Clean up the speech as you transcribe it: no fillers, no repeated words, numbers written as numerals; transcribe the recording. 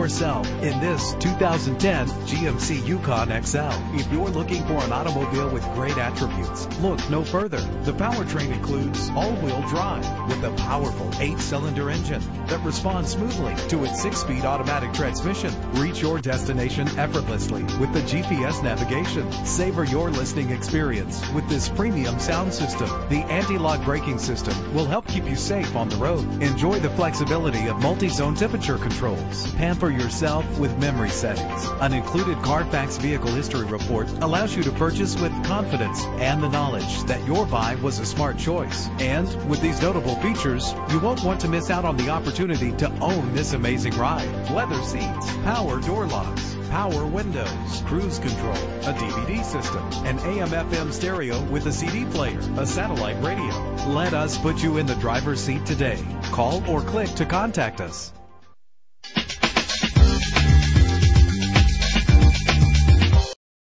yourself in this 2010 GMC Yukon XL. If you're looking for an automobile with great attributes, look no further. The powertrain includes all-wheel drive with a powerful 8-cylinder engine that responds smoothly to its 6-speed automatic transmission. Reach your destination effortlessly with the GPS navigation. Savor your listening experience with this premium sound system. The anti-lock braking system will help keep you safe on the road. Enjoy the flexibility of multi-zone temperature controls. Pamper yourself with memory settings. An included Carfax Vehicle History Report allows you to purchase with confidence and the knowledge that your buy was a smart choice. And with these notable features, you won't want to miss out on the opportunity to own this amazing ride. Leather seats, power door locks, power windows, cruise control, a DVD system, an AM/FM stereo with a CD player, a satellite radio. Let us put you in the driver's seat today. Call or click to contact us.